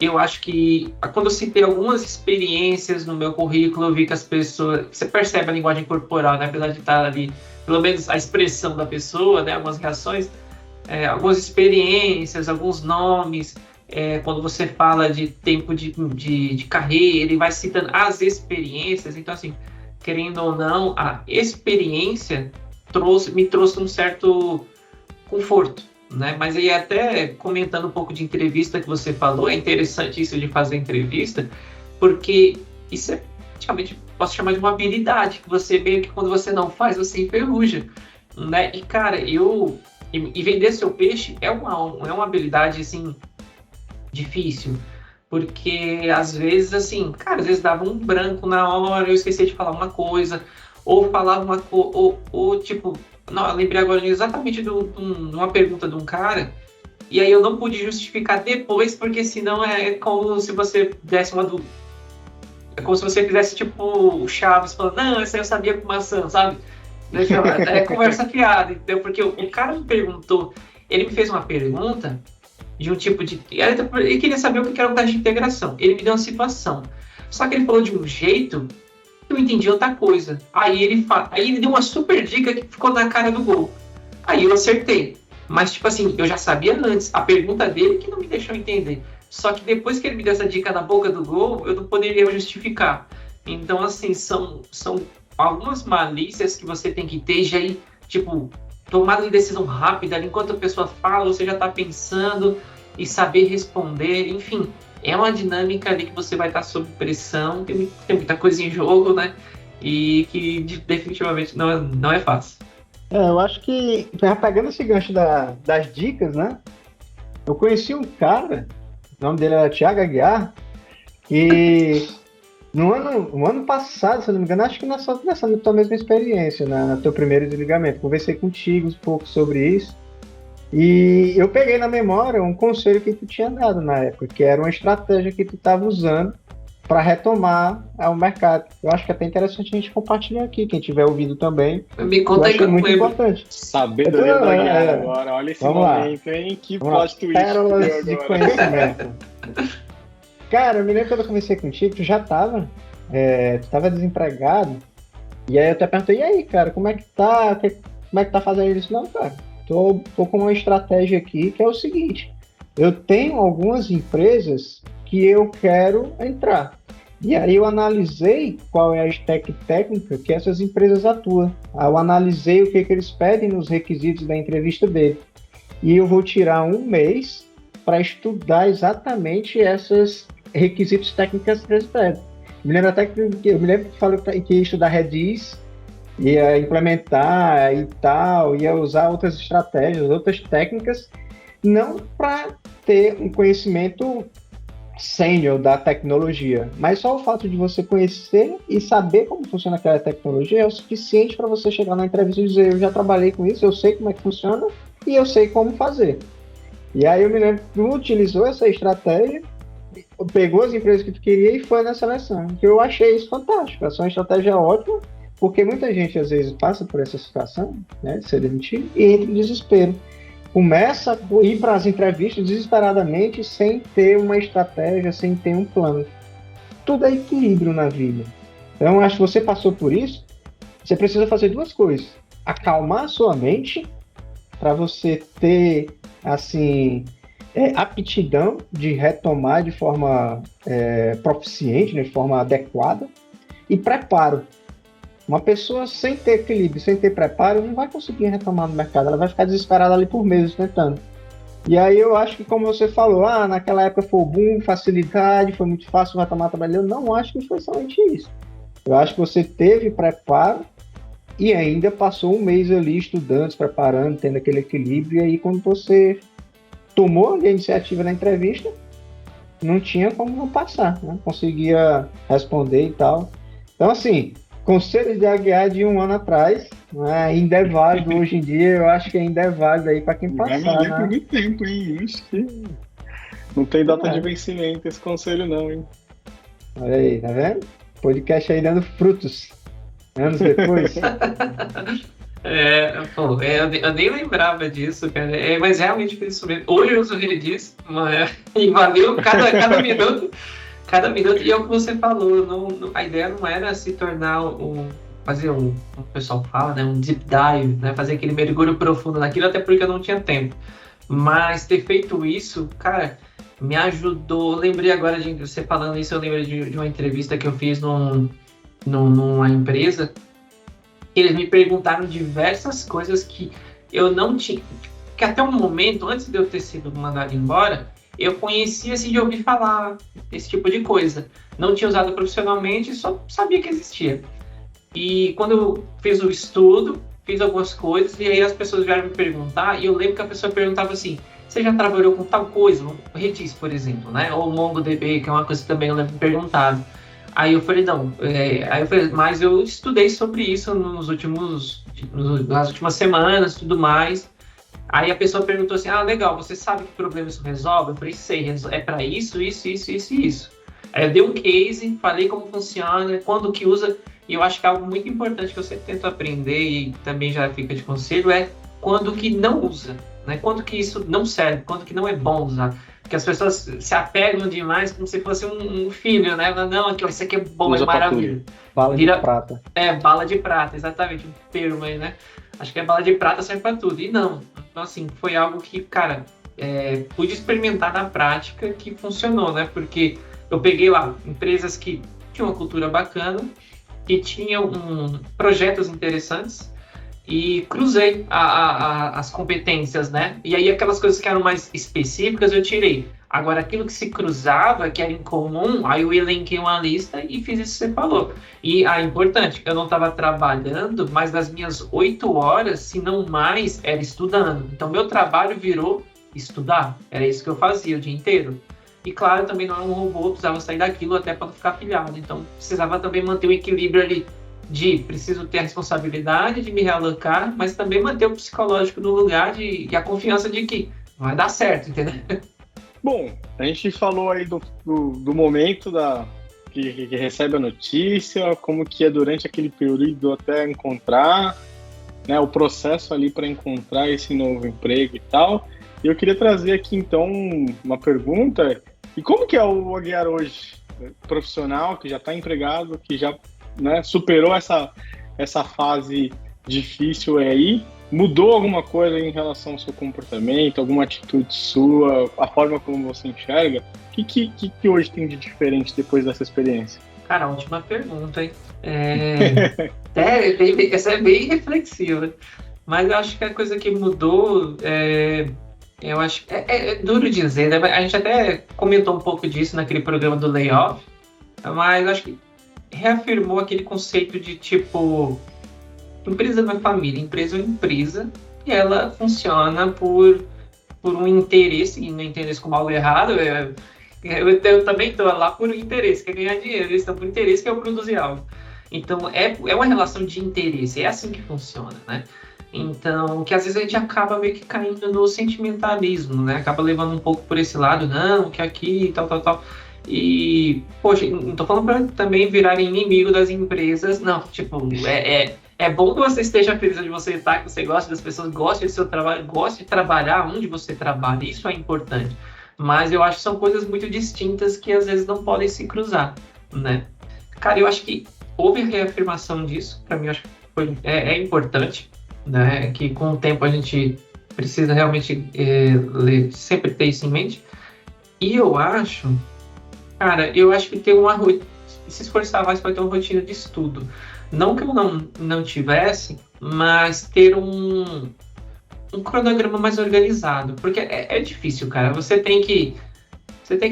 Eu acho que quando eu citei algumas experiências no meu currículo, eu vi que as pessoas... Você percebe a linguagem corporal, né? Apesar de estar ali, pelo menos a expressão da pessoa, né? Algumas reações, algumas experiências, alguns nomes. Quando você fala de tempo de carreira, ele vai citando as experiências. Então, assim, querendo ou não, a experiência me trouxe um certo conforto, né? Mas aí até comentando um pouco de entrevista que você falou, é interessante isso de fazer entrevista, porque isso é praticamente, posso chamar de uma habilidade, que você meio que quando você não faz, você enferruja, né? E cara, e vender seu peixe é uma habilidade, assim, difícil, porque às vezes, assim, cara, às vezes dava um branco na hora, eu esqueci de falar uma coisa, ou falava uma coisa, ou tipo... Não, eu lembrei agora exatamente de uma pergunta de um cara, e aí eu não pude justificar depois, porque senão é como se você desse é como se você fizesse tipo o Chaves falando, não, essa aí eu sabia com maçã, sabe? É conversa fiada, entendeu? Porque o cara me perguntou, ele me fez uma pergunta de um tipo de... Ele queria saber o que era um teste de integração. Ele me deu uma situação. Só que ele falou de um jeito... eu entendi outra coisa. Aí ele deu uma super dica que ficou na cara do gol. Aí eu acertei. Mas, tipo assim, eu já sabia antes. A pergunta dele que não me deixou entender. Só que depois que ele me deu essa dica na boca do gol, eu não poderia justificar. Então, assim, são algumas malícias que você tem que ter já aí, tipo, tomada de decisão rápida. Enquanto a pessoa fala, você já tá pensando e saber responder. Enfim, é uma dinâmica ali que você vai estar sob pressão, tem muita coisa em jogo, né? E que definitivamente não é fácil. Eu acho que, já pegando esse gancho das dicas, né? Eu conheci um cara, o nome dele era Thiago Aguiar, que no ano passado, se eu não me engano, acho que nessa tua mesma experiência, no teu primeiro desligamento, conversei contigo um pouco sobre isso, e eu peguei na memória um conselho que tu tinha dado na época, que era uma estratégia que tu estava usando para retomar o mercado. Eu acho que é até interessante a gente compartilhar aqui, quem tiver ouvido também. Me conta aí que eu muito lembro. Importante. Sabedoria da Guiar agora, olha esse momento, hein? Que plot twist. Pérolas de conhecimento. Cara, eu me lembro quando eu comecei contigo, tu já tava desempregado, e aí eu até perguntei, e aí, cara, como é que tá fazendo isso? Não, cara, tô com uma estratégia aqui que é o seguinte, eu tenho algumas empresas que eu quero entrar. E aí eu analisei qual é a stack técnica que essas empresas atuam. Eu analisei o que eles pedem nos requisitos da entrevista dele. E eu vou tirar um mês para estudar exatamente esses requisitos técnicos que eles pedem. Me lembro até que tu falou que ia estudar Redis, ia implementar e tal, ia usar outras estratégias, outras técnicas, não para ter um conhecimento sênior da tecnologia, mas só o fato de você conhecer e saber como funciona aquela tecnologia é o suficiente para você chegar na entrevista e dizer, eu já trabalhei com isso, eu sei como é que funciona e eu sei como fazer. E aí eu me lembro que tu utilizou essa estratégia, pegou as empresas que tu queria e foi na seleção, que eu achei isso fantástico, essa é uma estratégia ótima, porque muita gente às vezes passa por essa situação, né, de ser demitido e entra em desespero. Começa a ir para as entrevistas desesperadamente sem ter uma estratégia, sem ter um plano. Tudo é equilíbrio na vida. Então, acho que você passou por isso, você precisa fazer duas coisas. Acalmar a sua mente para você ter, assim, aptidão de retomar de forma proficiente, de forma adequada, e preparo. Uma pessoa sem ter equilíbrio, sem ter preparo, não vai conseguir retomar no mercado. Ela vai ficar desesperada ali por meses tentando. E aí eu acho que, como você falou, naquela época foi o boom, facilidade, foi muito fácil, vai tomar trabalho. Eu não acho que foi somente isso. Eu acho que você teve preparo e ainda passou um mês ali estudando, se preparando, tendo aquele equilíbrio. E aí quando você tomou a iniciativa na entrevista, não tinha como não passar, né? Conseguia responder e tal. Então, assim, conselhos de Aguiar de um ano atrás, né? Ainda é válido hoje em dia, eu acho que ainda é válido aí para quem passar. Vai valer por muito tempo, hein? Acho que não tem data de vencimento esse conselho não, hein? Olha aí, tá vendo? Podcast aí dando frutos, anos depois. Eu nem lembrava disso, cara. Mas realmente foi isso mesmo. Hoje eu uso Redis, e valeu cada minuto. Cada minuto, e é o que você falou, a ideia não era se tornar fazer como o pessoal fala, né, um deep dive, né, fazer aquele mergulho profundo naquilo, até porque eu não tinha tempo. Mas ter feito isso, cara, me ajudou. Lembrei agora de você falando isso, eu lembrei de uma entrevista que eu fiz numa empresa, que eles me perguntaram diversas coisas que eu não tinha, que até o momento, antes de eu ter sido mandado embora, eu conhecia assim de ouvir falar esse tipo de coisa. Não tinha usado profissionalmente, só sabia que existia. E quando eu fiz o estudo, fiz algumas coisas, e aí as pessoas vieram me perguntar, e eu lembro que a pessoa perguntava assim, você já trabalhou com tal coisa? O Redis, por exemplo, né? Ou o MongoDB, que é uma coisa que também eu lembro de perguntar. Aí eu falei, não. Mas eu estudei sobre isso nas últimas semanas e tudo mais. Aí a pessoa perguntou assim, legal, você sabe que problema isso resolve? Eu falei, sei, é para isso. Aí eu dei um case, falei como funciona, quando que usa, e eu acho que é algo muito importante que eu sempre tento aprender, e também já fica de conselho, é quando que não usa, né? Quando que isso não serve, quando que não é bom usar. Porque as pessoas se apegam demais como se fosse um filho, né? Não, isso aqui é bom, é maravilhoso. Bala de prata. Bala de prata, exatamente, um termo aí, né? Acho que a bala de prata serve para tudo. E não. Então, assim, foi algo que, cara, pude experimentar na prática que funcionou, né? Porque eu peguei lá empresas que tinham uma cultura bacana, que tinham projetos interessantes, e cruzei as competências, né? E aí aquelas coisas que eram mais específicas eu tirei. Agora, aquilo que se cruzava, que era em comum, aí eu elenquei uma lista e fiz isso que você falou. E, importante, eu não estava trabalhando, mas das minhas 8 horas, se não mais, era estudando. Então, meu trabalho virou estudar. Era isso que eu fazia o dia inteiro. E, claro, também não era um robô, precisava sair daquilo até para não ficar pilhado. Então, precisava também manter o equilíbrio ali de preciso ter a responsabilidade de me realocar, mas também manter o psicológico no lugar e a confiança de que vai dar certo, entendeu? Bom, a gente falou aí do momento que recebe a notícia, como que é durante aquele período até encontrar, né, o processo ali para encontrar esse novo emprego e tal. E eu queria trazer aqui, então, uma pergunta. E como que é o Aguiar hoje? Profissional, que já está empregado, que já, né, superou essa fase difícil aí? Mudou alguma coisa em relação ao seu comportamento, alguma atitude sua, a forma como você enxerga? O que hoje tem de diferente depois dessa experiência? Cara, ótima pergunta, hein? Essa é bem reflexiva. Mas eu acho que a coisa que mudou, eu acho é duro dizer, né? A gente até comentou um pouco disso naquele programa do Layoff, mas eu acho que reafirmou aquele conceito de tipo... Empresa não é família, empresa é uma empresa e ela funciona por um interesse, e não entendo isso como algo errado, eu também estou lá por um interesse, que é ganhar dinheiro, eles estão por interesse, que é eu produzir algo. Então, é uma relação de interesse, é assim que funciona, né? Então, que às vezes a gente acaba meio que caindo no sentimentalismo, né? Acaba levando um pouco por esse lado, não, que aqui, tal. E, poxa, não tô falando para também virar inimigo das empresas, não, tipo, é bom que você esteja feliz onde você está, que você goste das pessoas, goste do seu trabalho, goste de trabalhar onde você trabalha, isso é importante. Mas eu acho que são coisas muito distintas que às vezes não podem se cruzar, né? Cara, eu acho que houve a reafirmação disso, para mim eu acho que é importante, né? Que com o tempo a gente precisa realmente sempre ter isso em mente. E eu acho que ter se esforçar mais para ter uma rotina de estudo. Não que eu não tivesse, mas ter um cronograma mais organizado. Porque é difícil, cara. Você tem que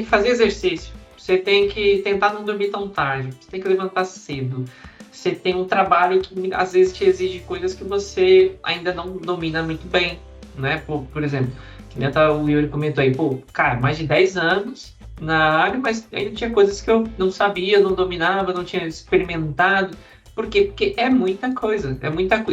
fazer exercício. Você tem que tentar não dormir tão tarde. Você tem que levantar cedo. Você tem um trabalho que às vezes te exige coisas que você ainda não domina muito bem, né? Por exemplo, que nem o Yuri comentou aí, cara, mais de 10 anos na área, mas ainda tinha coisas que eu não sabia, não dominava, não tinha experimentado. Por quê? Porque é muita coisa.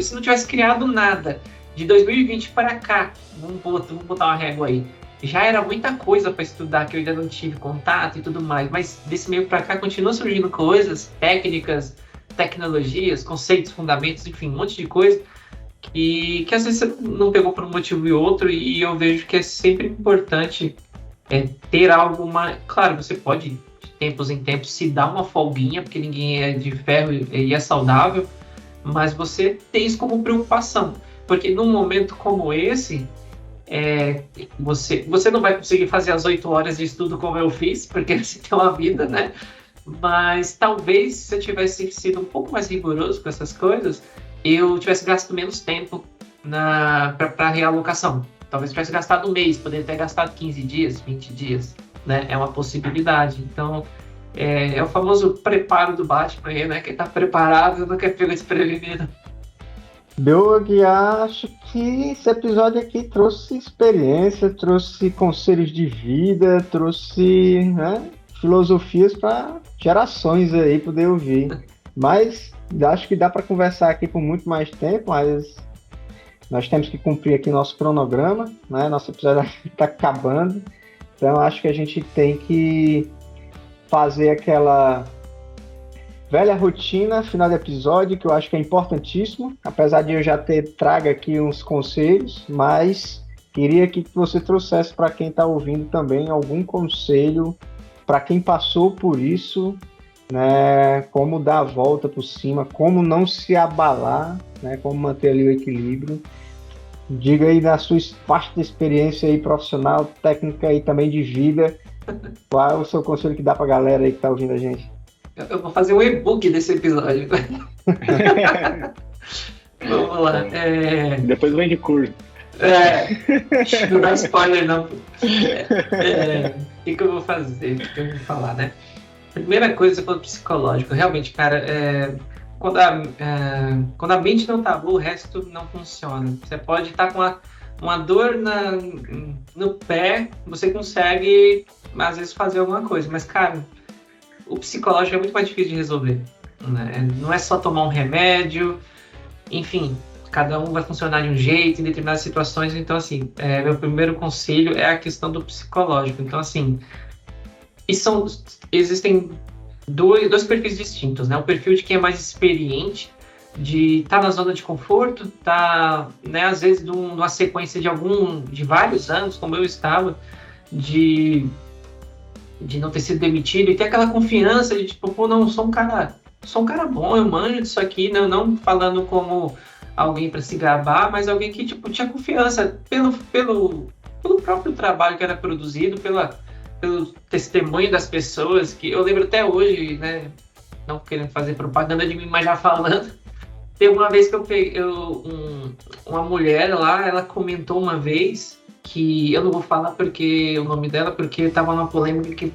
Se não tivesse criado nada de 2020 para cá, vamos botar uma régua aí, já era muita coisa para estudar que eu ainda não tive contato e tudo mais, mas desse meio para cá continua surgindo coisas, técnicas, tecnologias, conceitos, fundamentos, enfim, um monte de coisa que às vezes você não pegou por um motivo e outro, e eu vejo que é sempre importante ter algo mais... Claro, você pode, de tempos em tempos, se dar uma folguinha, porque ninguém é de ferro e é saudável, mas você tem isso como preocupação. Porque num momento como esse, você não vai conseguir fazer as 8 horas de estudo como eu fiz, porque você tem uma vida, né? Mas talvez, se eu tivesse sido um pouco mais rigoroso com essas coisas, eu tivesse gasto menos tempo para realocação. Talvez tivesse gastado um mês, poderia ter gastado 15 dias, 20 dias, né? É uma possibilidade. Então, é o famoso preparo do Batman aí, né? Quem tá preparado não quer pegar desprevenido. Aguiar, acho que esse episódio aqui trouxe experiência, trouxe conselhos de vida, trouxe, né, filosofias para gerações aí poder ouvir. Mas acho que dá para conversar aqui por muito mais tempo, mas nós temos que cumprir aqui nosso cronograma, né? Nosso episódio está acabando, então acho que a gente tem que fazer aquela velha rotina, final de episódio, que eu acho que é importantíssimo, apesar de eu já ter trago aqui uns conselhos, mas queria que você trouxesse para quem está ouvindo também algum conselho para quem passou por isso, né? Como dar a volta por cima, como não se abalar, né? Como manter ali o equilíbrio. Diga aí da sua vasta experiência aí profissional, técnica e também de vida, qual é o seu conselho que dá para a galera aí que está ouvindo a gente? Eu vou fazer um e-book desse episódio. Vamos lá. Depois vem de curso. Não dá spoiler, não. que eu vou fazer? O que eu vou falar, né? Primeira coisa, quanto psicológico. Realmente, cara, quando a mente não tá boa, o resto não funciona. Você pode estar com uma dor no pé, você consegue, às vezes, fazer alguma coisa. Mas, cara, o psicológico é muito mais difícil de resolver, né? Não é só tomar um remédio, enfim, cada um vai funcionar de um jeito em determinadas situações. Então, assim, meu primeiro conselho é a questão do psicológico. Então, assim, existem dois perfis distintos, né? O perfil de quem é mais experiente, de estar na zona de conforto, né, às vezes numa sequência de vários anos, como eu estava, de não ter sido demitido e ter aquela confiança de tipo, pô, não, sou um cara bom, eu manjo disso aqui, não falando como alguém para se gabar, mas alguém que tipo tinha confiança pelo próprio trabalho que era produzido, pelo testemunho das pessoas, que eu lembro até hoje, né, não querendo fazer propaganda de mim, mas já falando, tem uma vez que eu peguei uma mulher lá, ela comentou uma vez que eu não vou falar porque o nome dela, porque estava numa polêmica que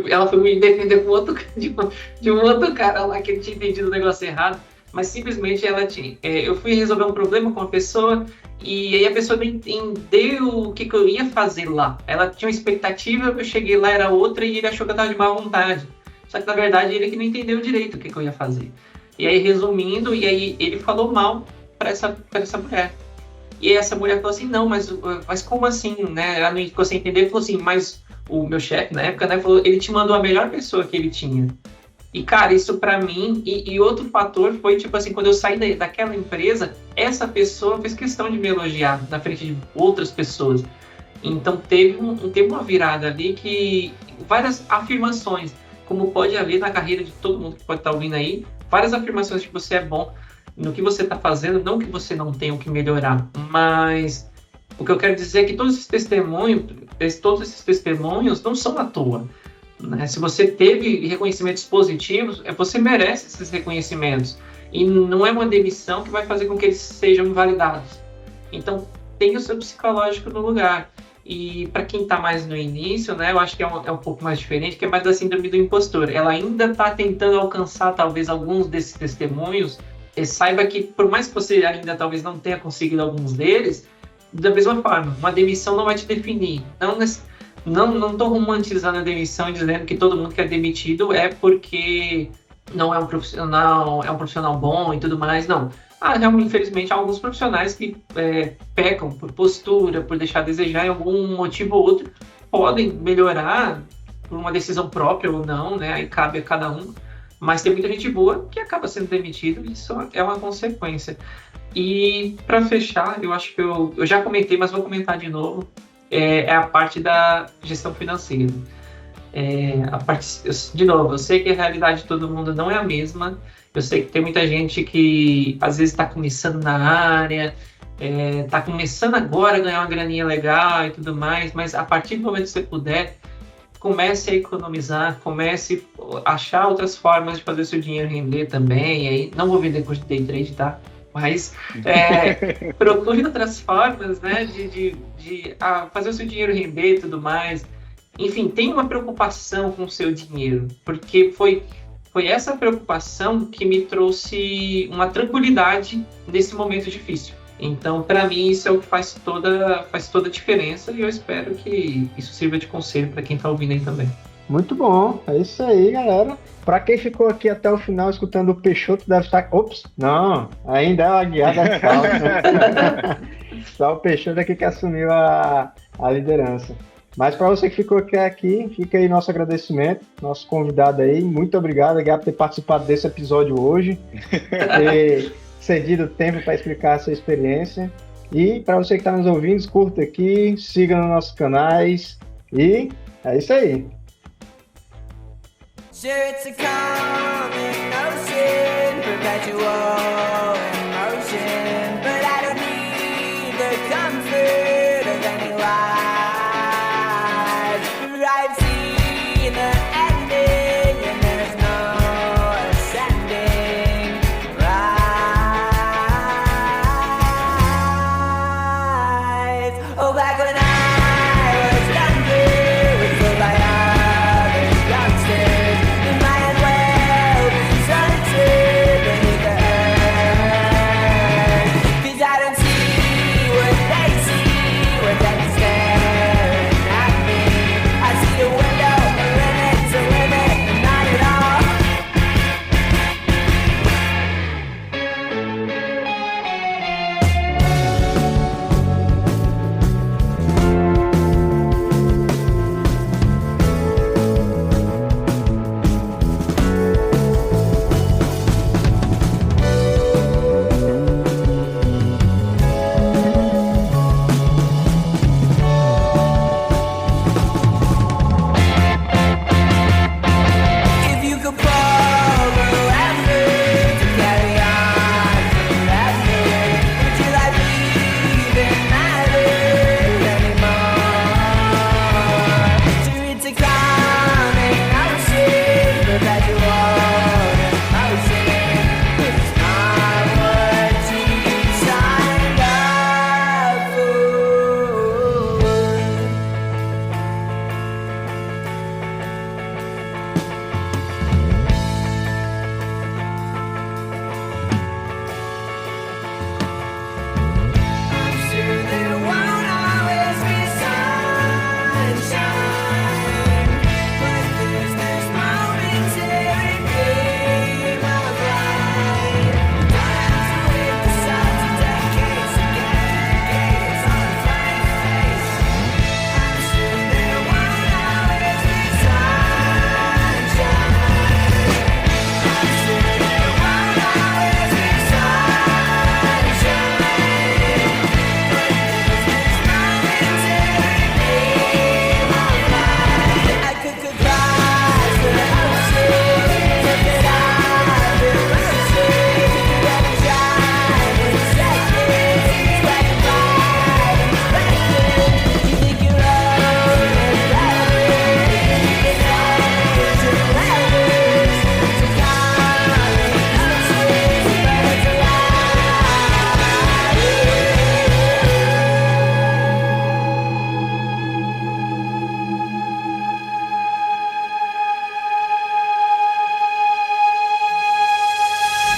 ela foi me defender com de um outro cara lá que tinha entendido o negócio errado, mas simplesmente eu fui resolver um problema com uma pessoa e aí a pessoa não entendeu o que eu ia fazer lá. Ela tinha uma expectativa, eu cheguei lá, era outra, e ele achou que eu estava de má vontade. Só que na verdade ele que não entendeu direito o que eu ia fazer. E aí, resumindo, e aí ele falou mal para essa mulher. E aí essa mulher falou assim, não, mas como assim, né? Ela não ficou sem entender, falou assim, mas o meu chefe na época, né, falou, ele te mandou a melhor pessoa que ele tinha. E, cara, isso pra mim, e outro fator foi, tipo assim, quando eu saí daquela empresa, essa pessoa fez questão de me elogiar na frente de outras pessoas. Então teve uma virada ali que várias afirmações, como pode haver na carreira de todo mundo que pode estar ouvindo aí, várias afirmações de que você é bom no que você está fazendo, não que você não tenha o que melhorar, mas o que eu quero dizer é que todos esses testemunhos não são à toa, né? Se você teve reconhecimentos positivos, você merece esses reconhecimentos, e não é uma demissão que vai fazer com que eles sejam invalidados. Então, tenha o seu psicológico no lugar. E para quem está mais no início, né, eu acho que é um pouco mais diferente, que é mais da síndrome do impostor. Ela ainda está tentando alcançar talvez alguns desses testemunhos, e saiba que por mais que você ainda talvez não tenha conseguido alguns deles, da mesma forma, uma demissão não vai te definir. Não estou romantizando a demissão e dizendo que todo mundo que é demitido é porque não é um profissional bom e tudo mais, não. Realmente, infelizmente, há alguns profissionais que pecam por postura, por deixar a desejar em algum motivo ou outro, podem melhorar por uma decisão própria ou não, né? Aí cabe a cada um. Mas tem muita gente boa que acaba sendo demitido, e isso é uma consequência. E para fechar, eu acho que eu já comentei, mas vou comentar de novo, é a parte da gestão financeira. De novo, eu sei que a realidade de todo mundo não é a mesma. Eu sei que tem muita gente que às vezes está começando na área, está começando agora a ganhar uma graninha legal e tudo mais, mas a partir do momento que você puder, comece a economizar, comece a achar outras formas de fazer o seu dinheiro render também. E aí, não vou vender curso de day trade, tá? Mas procure outras formas, né, de fazer o seu dinheiro render e tudo mais. Enfim, tenha uma preocupação com o seu dinheiro, porque foi essa preocupação que me trouxe uma tranquilidade nesse momento difícil. Então, para mim, isso é o que faz toda a diferença, e eu espero que isso sirva de conselho para quem está ouvindo aí também. Muito bom, é isso aí, galera. Para quem ficou aqui até o final escutando o Peixoto, deve estar... Ops, não, ainda é uma guiada falsa. Só o Peixoto aqui que assumiu a liderança. Mas para você que ficou aqui, fica aí nosso agradecimento, nosso convidado aí. Muito obrigado, por ter participado desse episódio hoje, ter cedido tempo para explicar a sua experiência. E para você que está nos ouvindo, curta aqui, siga nos nossos canais. E é isso aí. Sure, it's a common ocean, perpetual